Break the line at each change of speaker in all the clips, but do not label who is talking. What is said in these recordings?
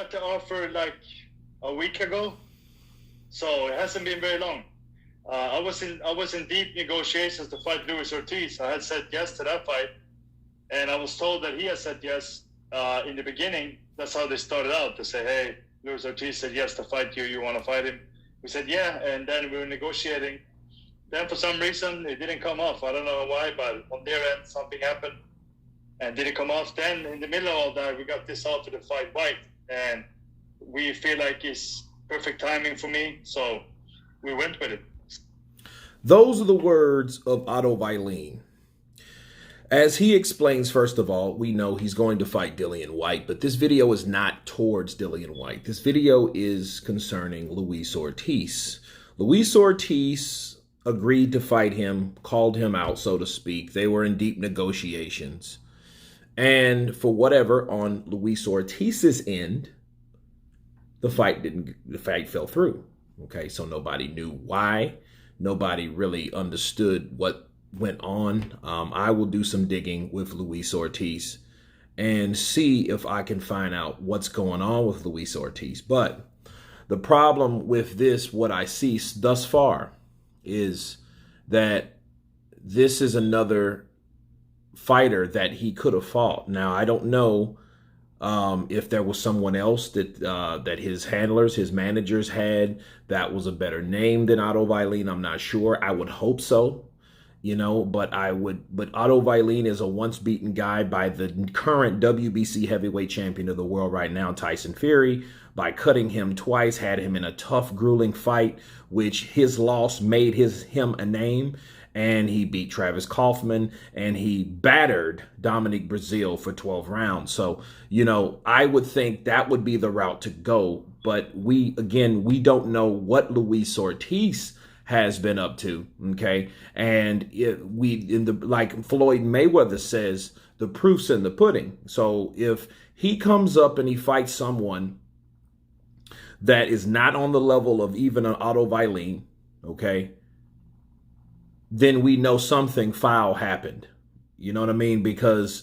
got the offer like a week ago, so it hasn't been very long. I was in deep negotiations to fight Luis Ortiz. I had said yes to that fight, and I was told that he had said yes in the beginning. That's how they started out. They say, "Hey, Luis Ortiz said yes to fight you. You want to fight him?" We said, "Yeah," and then we were negotiating. Then for some reason it didn't come off. I don't know why, but on their end something happened and didn't come off. Then in the middle of all that, we got this offer to fight White, and we feel like it's perfect timing for me, so we went with it.
Those are the words of Otto Wallin. As he explains, first of all, we know he's going to fight Dillian Whyte, but this video is not towards Dillian Whyte. This video is concerning Luis Ortiz. Luis Ortiz agreed to fight him, called him out, so to speak. They were in deep negotiations. And for whatever, on Luis Ortiz's end, the fight fell through. Okay, so nobody knew why. Nobody really understood what went on. I will do some digging with Luis Ortiz and see if I can find out what's going on with Luis Ortiz. But the problem with this, what I see thus far, is that this is another fighter that he could have fought. Now, I don't know if there was someone else that his handlers, his managers had that was a better name than Otto Wallin. I'm not sure. I would hope so, but Otto Wallin is a once beaten guy by the current WBC heavyweight champion of the world right now, Tyson Fury, by cutting him twice, had him in a tough, grueling fight, which his loss made him a name. And he beat Travis Kaufman, and he battered Dominic Brazil for 12 rounds. So, I would think that would be the route to go. But we don't know what Luis Ortiz has been up to, okay? And like Floyd Mayweather says, the proof's in the pudding. So if he comes up and he fights someone that is not on the level of even an Otto Wallin, okay, then we know something foul happened. You know what I mean? Because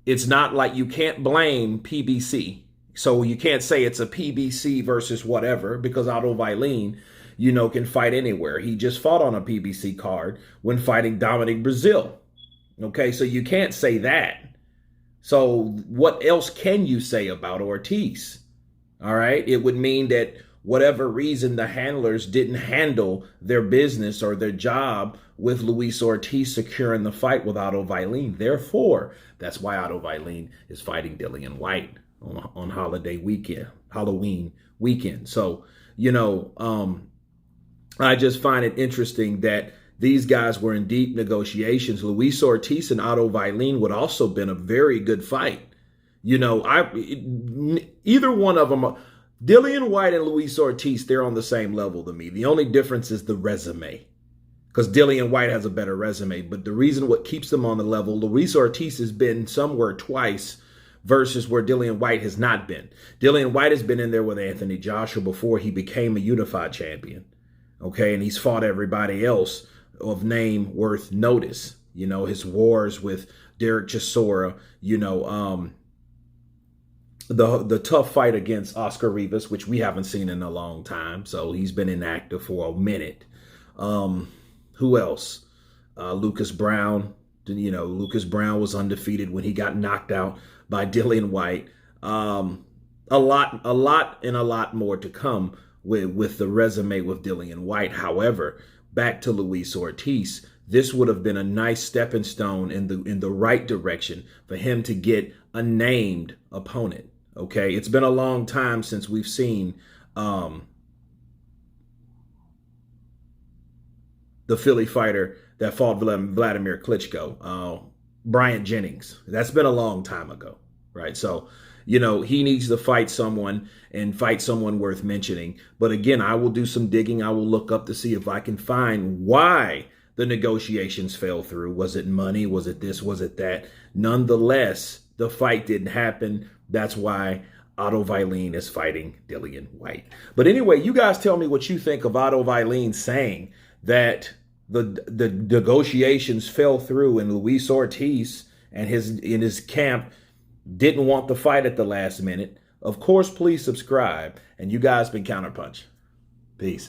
it's not like you can't blame PBC. So you can't say it's a PBC versus whatever, because Otto Wallin, can fight anywhere. He just fought on a PBC card when fighting Dominic Brazil. Okay, so you can't say that. So what else can you say about Ortiz? All right, it would mean that whatever reason the handlers didn't handle their business or their job with Luis Ortiz securing the fight with Otto Wallin. Therefore, that's why Otto Wallin is fighting Dillian Whyte on Halloween weekend. So, I just find it interesting that these guys were in deep negotiations. Luis Ortiz and Otto Wallin would also been a very good fight. Either one of them. Dillian Whyte and Luis Ortiz, they're on the same level to me. The only difference is the resume, because Dillian Whyte has a better resume. But the reason what keeps them on the level, Luis Ortiz has been somewhere twice versus where Dillian Whyte has not been. Dillian Whyte has been in there with Anthony Joshua before he became a unified champion. Okay, and he's fought everybody else of name worth notice. His wars with Derek Chisora, the tough fight against Oscar Rivas, which we haven't seen in a long time. So he's been inactive for a minute. Who else? Lucas Brown. Lucas Brown was undefeated when he got knocked out by Dillian Whyte. A lot more to come with the resume with Dillian Whyte. However, back to Luis Ortiz, this would have been a nice stepping stone in the right direction for him to get a named opponent. Okay, it's been a long time since we've seen the Philly fighter that fought Vladimir Klitschko, Bryant Jennings. That's been a long time ago, right? So, he needs to fight someone and fight someone worth mentioning. But again, I will do some digging. I will look up to see if I can find why the negotiations fell through. Was it money? Was it this? Was it that? Nonetheless, the fight didn't happen. That's why Otto Wallin is fighting Dillian Whyte. But anyway, you guys tell me what you think of Otto Wallin saying that the negotiations fell through and Luis Ortiz and his camp didn't want the fight at the last minute. Of course, please subscribe. And you guys been Counterpunch. Peace.